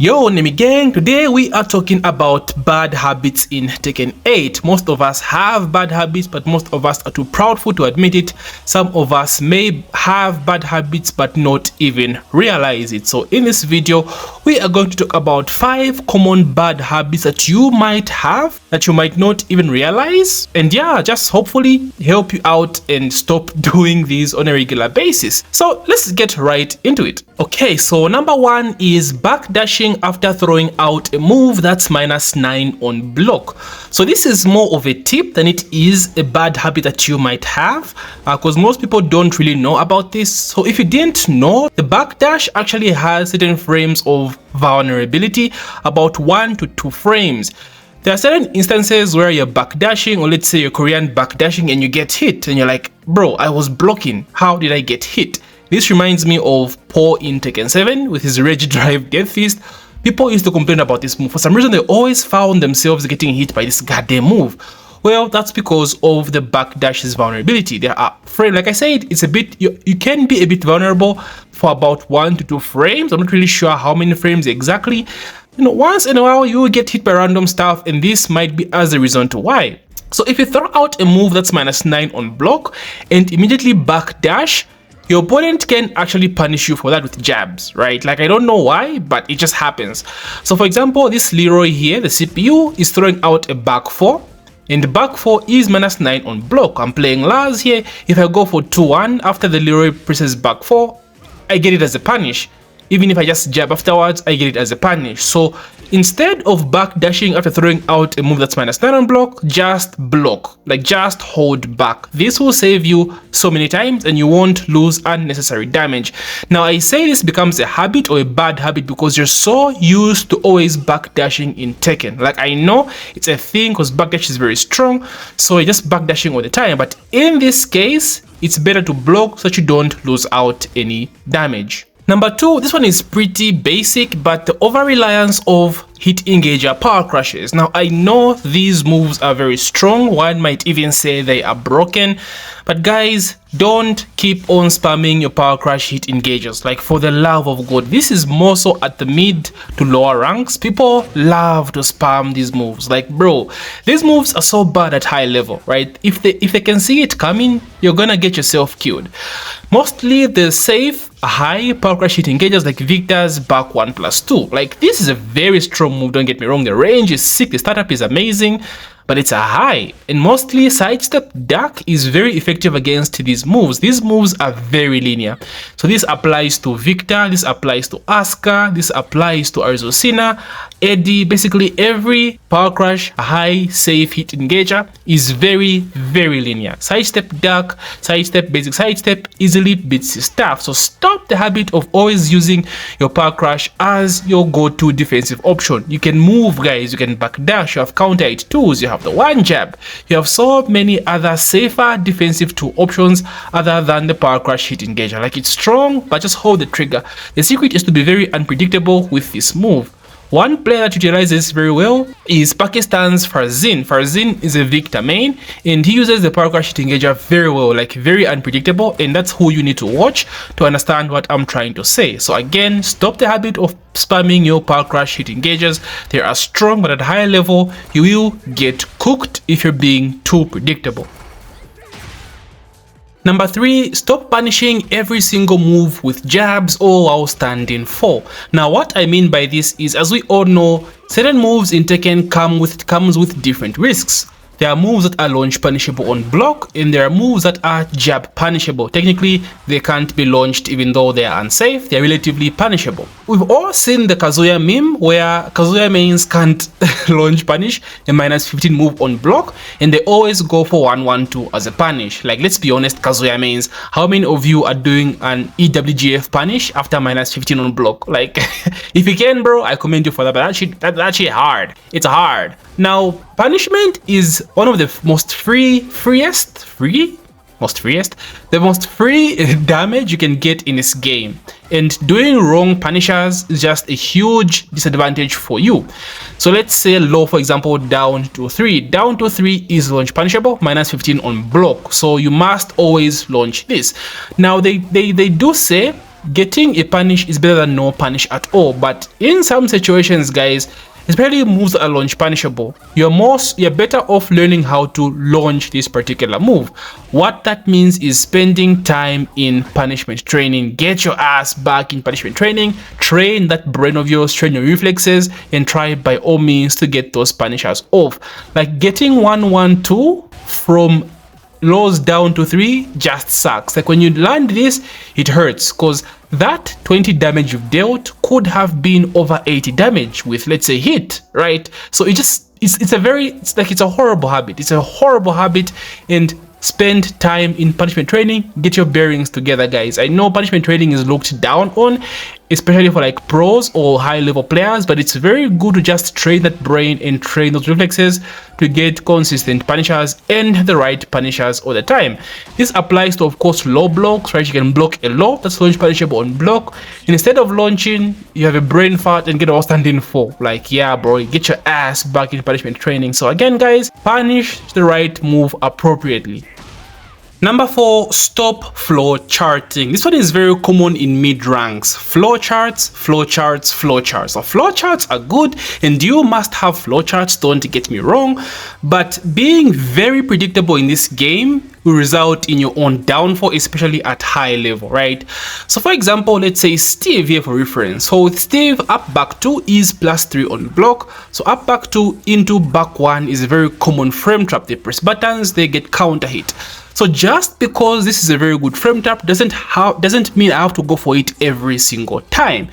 Yo, Nemi gang, today we are talking about bad habits in Tekken 8. Most of us have bad habits, but most of us are too proudful to admit it. Some of us may have bad habits but not even realize it. So in this video, we are going to talk about 5 common bad habits that you might have, that you might not even realize. And yeah, just hopefully help you out and stop doing these on a regular basis. So let's get right into it. Okay, so number 1 is backdashing after throwing out a move that's -9 on block. So this is more of a tip than it is a bad habit that you might have, because most people don't really know about this. So if you didn't know, the backdash actually has certain frames of vulnerability, about 1 to 2 frames. There are certain instances where you're backdashing, or let's say you're Korean backdashing and you get hit and you're like, bro, I was blocking, how did I get hit? This reminds me of Paul in Tekken 7 with his Rage Drive Death Fist. People used to complain about this move. For some reason, they always found themselves getting hit by this goddamn move. Well, that's because of the backdash's vulnerability. There are frames, like I said, it's a bit, you can be a bit vulnerable for about 1 to 2 frames. I'm not really sure how many frames exactly. You know, once in a while, you will get hit by random stuff, and this might be as a reason to why. So if you throw out a move that's -9 on block and immediately backdash, your opponent can actually punish you for that with jabs, right? Like, I don't know why, but it just happens. So for example, this Leroy here, the CPU, is throwing out a back 4, and the back 4 is -9 on block. I'm playing Lars here. If I go for 2-1 after the Leroy presses back 4, I get it as a punish. Even if I just jab afterwards, I get it as a punish. So instead of backdashing after throwing out a move that's -9 on block, just block, like just hold back. This will save you so many times and you won't lose unnecessary damage. Now I say this becomes a habit or a bad habit because you're so used to always backdashing in Tekken. Like, I know it's a thing because backdash is very strong, so you're just backdashing all the time. But in this case, it's better to block so that you don't lose out any damage. Number 2, this one is pretty basic, but the over-reliance of hit engager power crushes. Now I know these moves are very strong, one might even say they are broken, but guys, don't keep on spamming your power crush hit engagers. Like, for the love of God, this is more so at the mid to lower ranks. People love to spam these moves. Like, bro, these moves are so bad at high level, right? If they can see it coming, you're gonna get yourself killed. Mostly the safe high power crush hit engagers like Victor's back 1+2. Like, this is a very strong move, don't get me wrong. The range is sick, the startup is amazing, but it's a high, and mostly sidestep duck is very effective against these moves. These moves are very linear, so this applies to Victor, this applies to Asuka, this applies to Arizona, Eddie. Basically every power crush high safe hit engager is very linear. Sidestep duck, sidestep basic sidestep easily beats his stuff. So stop the habit of always using your power crush as your go-to defensive option. You can move, guys, you can backdash, you have counter hit tools, you have the one jab, you have so many other safer defensive 2 options other than the power crush hit engager. Like, it's strong, but just hold the trigger. The secret is to be very unpredictable with this move. One player that utilizes very well is Pakistan's Farzin. Farzin is a Victor main, and he uses the power crush hit engager very well, like very unpredictable, and that's who you need to watch to understand what I'm trying to say. So again, stop the habit of spamming your power crush hit engagers. They are strong, but at high level, you will get cooked if you're being too predictable. Number 3, stop punishing every single move with jabs or while standing 4. Now what I mean by this is, as we all know, certain moves in Tekken comes with different risks. There are moves that are launch punishable on block, and there are moves that are jab punishable. Technically, they can't be launched even though they are unsafe. They're relatively punishable. We've all seen the Kazuya meme where Kazuya mains can't launch punish a -15 move on block, and they always go for 1-1-2 as a punish. Like, let's be honest, Kazuya mains, how many of you are doing an EWGF punish after -15 on block? Like, if you can, bro, I commend you for that, but that's actually hard. It's hard. Now, punishment is one of the most free damage you can get in this game, and doing wrong punishers is just a huge disadvantage for you. So let's say low, for example, down to 3. Down to 3 is launch punishable, -15 on block, so you must always launch this. Now they do say getting a punish is better than no punish at all. But in some situations, guys, especially moves that are launch punishable, you're better off learning how to launch this particular move. What that means is spending time in punishment training. Get your ass back in punishment training, train that brain of yours, train your reflexes, and try by all means to get those punishers off. Like getting 1-1-2 from lows down to 3 just sucks. Like when you land this, it hurts, because that 20 damage you've dealt could have been over 80 damage with, let's say, hit, right? So it's a horrible habit. It's a horrible habit. And spend time in punishment training, get your bearings together, guys. I know punishment training is looked down on, especially for like pros or high level players, but it's very good to just train that brain and train those reflexes to get consistent punishers and the right punishers all the time. This applies to, of course, low blocks, right? You can block a low that's launch punishable on block, and instead of launching, you have a brain fart and get all standing 4. Like, yeah, bro, get your ass back in punishment training. So again, guys, punish the right move appropriately. Number 4, stop flow charting. This one is very common in mid ranks. Flow charts, flow charts, flow charts. So flow charts are good, and you must have flow charts, don't get me wrong, but being very predictable in this game will result in your own downfall, especially at high level, right? So for example, let's say Steve here for reference. So with Steve, up back 2 is +3 on block. So up back 2 into back 1 is a very common frame trap. They press buttons, they get counter hit. So just because this is a very good frame trap doesn't mean I have to go for it every single time.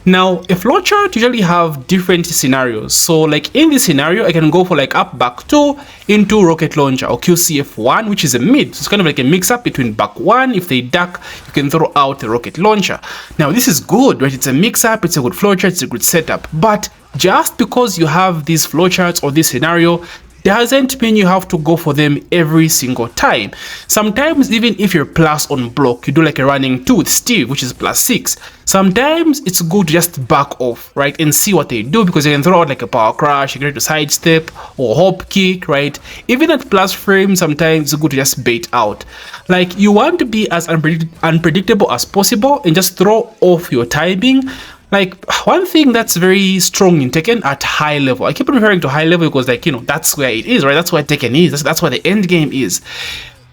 Now, a flowchart usually have different scenarios. So like in this scenario, I can go for like up back 2 into rocket launcher or QCF1, which is a mid. So it's kind of like a mix up between back 1. If they duck, you can throw out the rocket launcher. Now this is good, right? It's a mix up, it's a good flowchart, it's a good setup. But just because you have these flowcharts or this scenario doesn't mean you have to go for them every single time. Sometimes even if you're plus on block, you do like a running 2 with Steve, which is +6. Sometimes it's good to just back off, right, and see what they do, because you can throw out like a power crash, you can try to sidestep or hop kick, right? Even at plus frame, sometimes it's good to just bait out. Like, you want to be as unpredictable as possible and just throw off your timing. Like, one thing that's very strong in Tekken at high level, I keep referring to high level because, like, you know, that's where it is, right? That's where Tekken is. That's where the end game is.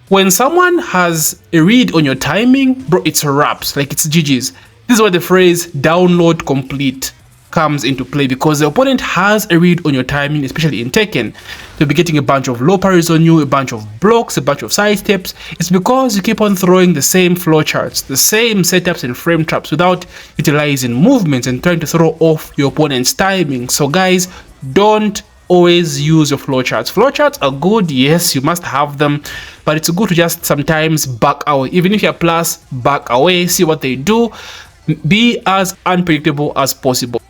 When someone has a read on your timing, bro, it's wraps. Like, it's GG's. This is where the phrase download complete comes into play, because the opponent has a read on your timing, especially in Tekken. They'll be getting a bunch of low parries on you, a bunch of blocks, a bunch of side steps. It's because you keep on throwing the same flowcharts, the same setups and frame traps without utilizing movements and trying to throw off your opponent's timing. So guys, don't always use your flowcharts. Flowcharts are good, yes, you must have them, but it's good to just sometimes back away. Even if you're plus, back away, see what they do. Be as unpredictable as possible.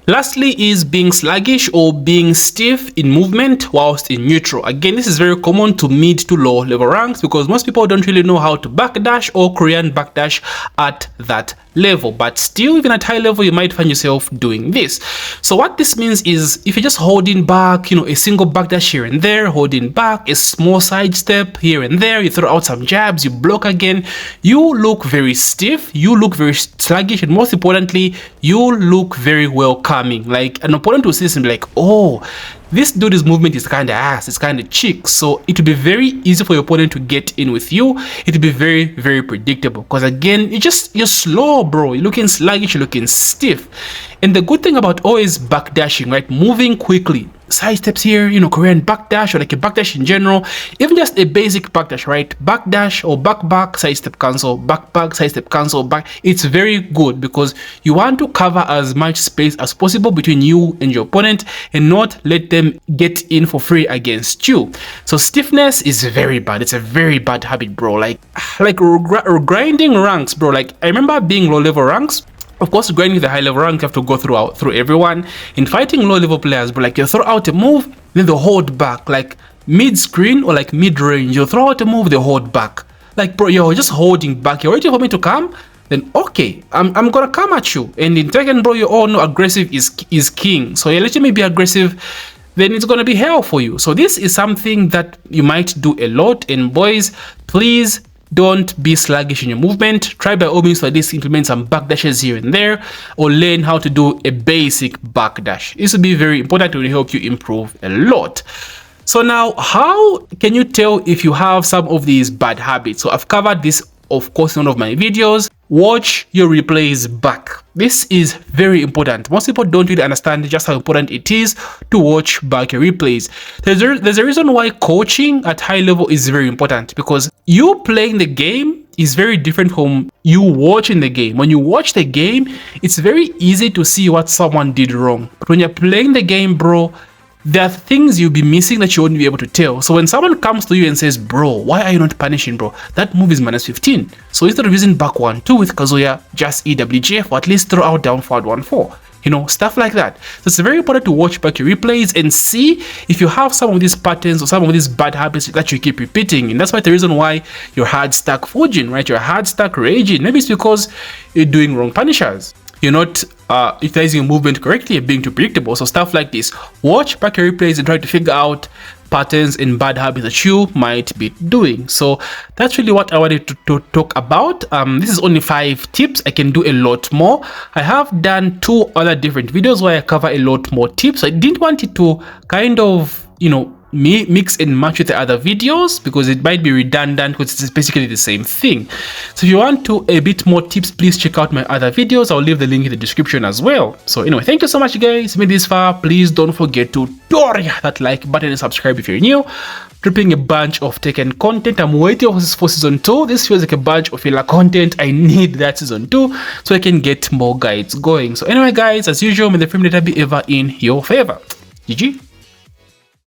Lastly is being sluggish or being stiff in movement whilst in neutral. Again, this is very common to mid to low level ranks because most people don't really know how to backdash or Korean backdash at that level, but still, even at high level, you might find yourself doing this. So what this means is, if you're just holding back, you know, a single backdash here and there, holding back a small side step here and there, you throw out some jabs, you block again, you look very stiff, you look very sluggish, and most importantly, you look very welcoming. Like, an opponent will see this and be like, oh, this dude's movement is kind of ass, it's kind of chick. So it will be very easy for your opponent to get in with you. It will be very, very predictable, because again, you're slow, bro. You're looking sluggish, you're looking stiff. And the good thing about always backdashing, right, moving quickly, side steps here, you know, Korean backdash or like a backdash in general, even just a basic backdash, right, backdash or back, side step cancel, back, side step cancel, back, it's very good because you want to cover as much space as possible between you and your opponent and not let them get in for free against you. So stiffness is very bad. It's a very bad habit, bro. Like grinding ranks, bro. Like, I remember being low level ranks. Of course, grinding the high level rank, you have to go through everyone. In fighting low level players, but like, you throw out a move, then they hold back, like mid screen or like mid range, you throw out a move, they hold back. Like, bro, you're just holding back, you're waiting for me to come, then okay, I'm gonna come at you. And in Tekken, bro, you all know aggressive is king. So you're letting me be aggressive, then it's gonna be hell for you. So this is something that you might do a lot. And boys, please don't be sluggish in your movement. Try by all means to at least implement some backdashes here and there, or learn how to do a basic backdash. This will be very important to help you improve a lot. So now, how can you tell if you have some of these bad habits? So I've covered this, of course, in one of my videos. Watch your replays back. This is very important. Most people don't really understand just how important it is to watch back your replays. There's a reason why coaching at high level is very important, because you playing the game is very different from you watching the game. When you watch the game, it's very easy to see what someone did wrong. But when you're playing the game, bro, there are things you'll be missing that you won't be able to tell. So when someone comes to you and says, bro, why are you not punishing, bro? That move is -15. So instead of using back 1-2 with Kazuya, just EWGF, or at least throw out down forward 1-4. You know, stuff like that. So it's very important to watch back your replays and see if you have some of these patterns or some of these bad habits that you keep repeating. And that's why the reason why you're hard stuck forging, right? You're hard stuck raging. Maybe it's because you're doing wrong punishers. You're not utilizing your movement correctly and being too predictable. So stuff like this. Watch back your replays and try to figure out patterns and bad habits that you might be doing. So that's really what I wanted to talk about. This is only 5 tips. I can do a lot more. I have done 2 other different videos where I cover a lot more tips. I didn't want it to kind of, you know, mix and match with the other videos because it might be redundant, because it's basically the same thing. So if you want a bit more tips, please check out my other videos. I'll leave the link in the description as well. So anyway, thank you so much, guys. If you made this far, please don't forget to hit that like button and subscribe if you're new. Dripping a bunch of Tekken content. I'm waiting for season 2. This feels like a bunch of filler content. I need that season 2 so I can get more guides going. So anyway, guys, as usual, may the frame data be ever in your favor. GG.